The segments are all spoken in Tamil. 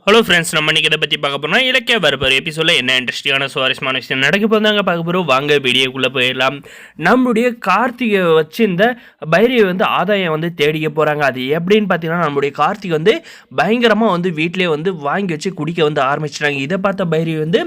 ஹலோ ஃப்ரெண்ட்ஸ், நம்ம இன்றைக்கி இதை பற்றி பார்க்க போகிறோம். இலக்கிய வரப்போகிற எபிசோடில் என்ன இன்ட்ரெஸ்டிங்கான சுவாரஸ்யமான விஷயம் நடக்க போதாங்க பார்க்க போகிறோம். வாங்க வீடியோக்குள்ளே போயிடலாம். நம்முடைய கார்த்திகை வச்சு இந்த பைரவி ஆதாயம் தேடிக்க போகிறாங்க. அது எப்படின்னு பார்த்தீங்கன்னா, நம்முடைய கார்த்திகை பயங்கரமாக வீட்டிலே வாங்கி வச்சு குடிக்க ஆரம்பிச்சிட்டாங்க. இதை பார்த்த பைரவி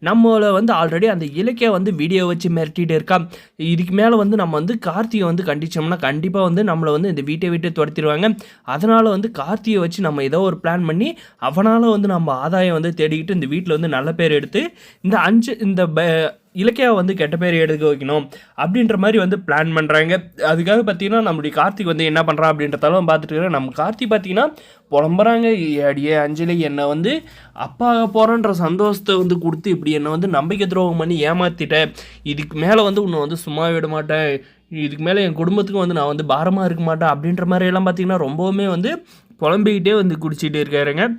நம்மளை ஆல்ரெடி அந்த இலக்கிய வீடியோ வச்சு மிரட்டிகிட்டு இருக்கா. இதுக்கு மேலே நம்ம கார்த்திகை கண்டிச்சோம்னா கண்டிப்பாக நம்மளை இந்த வீட்டை விட்டு துரத்திடுவாங்க. அதனால் கார்த்திகை வச்சு நம்ம ஏதோ ஒரு பிளான் பண்ணி அவனால் நம்ம ஆதாயம் தேடிக்கிட்டு இந்த வீட்டில் நல்ல பேர் எடுத்து இந்த இலக்கியாவை கெட்ட பேர் எடுக்க வைக்கணும் அப்படின்ற மாதிரி பிளான் பண்ணுறாங்க. அதுக்காக பார்த்தீங்கன்னா நம்மளுடைய கார்த்திக் என்ன பண்ணுறான் அப்படின்றதாலும் பார்த்துட்டு இருக்கிறேன். நம்ம கார்த்திக் பார்த்தீங்கன்னா புலம்புறாங்க. அடியே அஞ்சலி என்னை அப்பாக போகிறன்ற சந்தோஷத்தை கொடுத்து இப்படி என்னை நம்பிக்கை துரோகம் பண்ணி ஏமாற்றிட்டேன். இதுக்கு மேலே உன்னை சும்மா விட மாட்டேன். இதுக்கு மேலே என் குடும்பத்துக்கு நான் பாரமாக இருக்க மாட்டேன் அப்படின்ற மாதிரியெல்லாம் பார்த்தீங்கன்னா ரொம்பவுமே புலம்பிக்கிட்டே குடிச்சிட்டு இருக்காருங்க.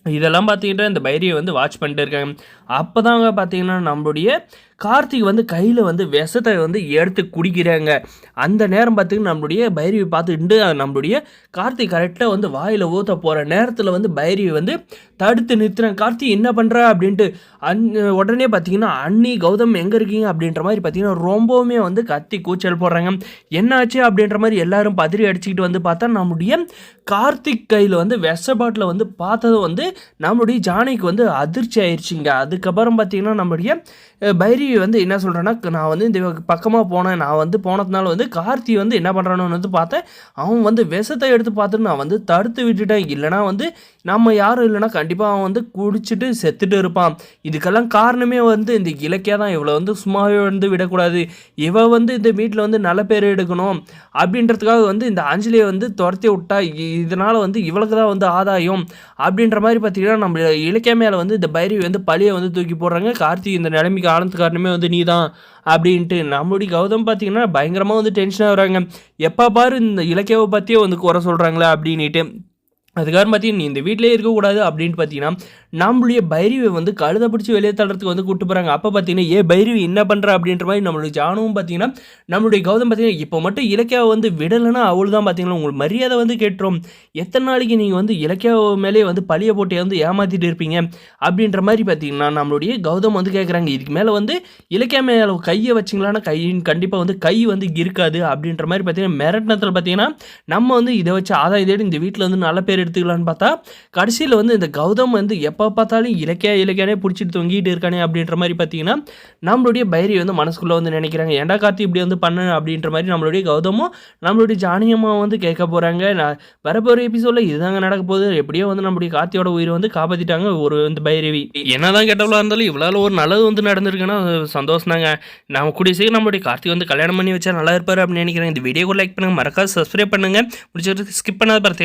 இதெல்லாம் பார்த்தீங்கன்னா இந்த பைரவியை வாட்ச் பண்ணிட்டு இருக்காங்க. அப்போ தாங்க பார்த்தீங்கன்னா நம்மளுடைய கார்த்திக் கையில் விஷத்தை எடுத்து குடிக்கிறாங்க. அந்த நேரம் பார்த்திங்கன்னா நம்மளுடைய பைரவி பார்த்துட்டு நம்மளுடைய கார்த்திக் கரெக்டாக வாயில் ஊற்ற போகிற நேரத்தில் பைரவி தடுத்து நிறுத்துறேன். கார்த்திக் என்ன பண்ணுற அப்படின்ட்டு உடனே பார்த்தீங்கன்னா அண்ணி கௌதம் எங்கே இருக்கீங்க அப்படின்ற மாதிரி பார்த்தீங்கன்னா ரொம்பவுமே கத்தி கூச்சல் போடுறாங்க. என்னாச்சு அப்படின்ற மாதிரி எல்லாரும் பதறி அடிச்சுக்கிட்டு பார்த்தா நம்மளுடைய கார்த்திக் கையில் விஷ பாட்டில் பார்த்ததும் நம்மளுடைய ஜானிக்கு அதிர்ச்சி ஆயிடுச்சுங்க. அதுக்கப்புறம் பார்த்தீங்கன்னா நம்மளுடைய பைரவி என்ன சொல்கிறேன்னா, நான் இந்த பக்கமாக போனேன். நான் போனதுனால கார்த்தி என்ன பண்ணுறான்னு பார்த்தேன். அவன் விஷத்தை எடுத்து பார்த்துட்டு நான் தடுத்து விட்டுட்டேன். இல்லைனா நம்ம யாரும் இல்லைனா கண்டிப்பாக அவன் குடிச்சிட்டு செத்துட்டு இருப்பான். இதுக்கெல்லாம் காரணமே இந்த இலக்கியா தான். இவ்வளோ சும்மாவே விடக்கூடாது. இவ இந்த வீட்டில் நல்ல பேர் எடுக்கணும் அப்படின்றதுக்காக இந்த அஞ்சலியை துரத்தி விட்டா. இதனால் இவளுக்கு தான் ஆதாயம் அப்படின்ற மாதிரி பார்த்தீங்கன்னா நம்ம இலக்கியா மேலே இந்த பைரவி பழியை தூக்கி போடுறாங்க. கார்த்திக் இந்த நிலைமைக்கு ஆனதுக்கு காரணமே நீ தான் அப்படின்ட்டு நம்மளுடைய கௌதம் பார்த்தீங்கன்னா பயங்கரமாக டென்ஷனாக வராங்க. எப்போ பாரு இந்த இலக்கியாவை பற்றியே குறை சொல்கிறாங்களே அப்படின்ட்டு. அதுக்காக பார்த்தீங்கன்னா நீ இந்த வீட்டிலே இருக்கக்கூடாது அப்படின்ட்டு பார்த்தீங்கன்னா நம்மளுடைய பைரவி கழுதை பிடிச்சி வெளியே தள்ளுறதுக்கு கூப்பிட்டு போகிறாங்க. அப்போ பார்த்தீங்கன்னா பைரவி என்ன பண்ணுற அப்படின்ற மாதிரி நம்மளுடைய ஜானுவும் பார்த்தீங்கன்னா நம்மளுடைய கௌதம் பார்த்தீங்கன்னா இப்போ மட்டும் இலக்கியாவை விடலைன்னா அவள் தான் பார்த்தீங்கன்னா உங்களுக்கு மரியாதை கேட்டுரும். எத்தனை நாளைக்கு நீங்கள் இலக்கியாவை மேலே பழியை போட்டு ஏமாற்றிட்டு இருப்பீங்க அப்படின்ற மாதிரி பார்த்தீங்கன்னா நம்மளுடைய கௌதம் கேட்குறாங்க. இதுக்கு மேலே இலக்கியா மேலே கையை வச்சிங்களான்னா கண்டிப்பாக கை இருக்காது அப்படின்ற மாதிரி பார்த்தீங்கன்னா மிரட்டினத்தில் பார்த்தீங்கன்னா நம்ம இதை வச்சு ஆதாயம் தேடி இந்த வீட்டில் நல்ல பேர் எடுத்துக்கலான்னு பார்த்தா கடைசியில் இந்த கௌதம் எப்போ பார்த்தாலும் இலக்கியானே பிடிச்சிட்டு தொங்கிட்டு இருக்கானே அப்படின்ற மாதிரி பார்த்தீங்கன்னா நம்மளுடைய பைரவி மனசுக்குள்ளே நினைக்கிறாங்க. ஏன்டா கார்த்தி இப்படி பண்ணு அப்படின்ற மாதிரி நம்மளுடைய கௌதமும் நம்மளுடைய ஜானியம்மா கேட்க போகிறாங்க. நான் வரப்போகிற எபிசோடில் இதுதாங்க நடக்க போகுது. எப்படியோ நம்மளுடைய கார்த்தியோட உயிரை காப்பாற்றிட்டாங்க ஒரு பைரவி. என்னதான் கேட்டவளா இருந்தாலும் இவ்வளோ ஒரு நல்லது நடந்திருக்குன்னா சந்தோஷம் தாங்க. நம்ம கூடிய சீக்கிரம் நம்மளுடைய கார்த்திக் கல்யாணம் பண்ணி வச்சா நல்லா இருப்பார் அப்படின்னு நினைக்கிறேன். இந்த வீடியோக்கு லைக் பண்ணுங்கள், மறக்காது சப்ஸ்கிரைப் பண்ணுங்கள், முடிச்ச ஸ்கிப் பண்ணாத பார்த்து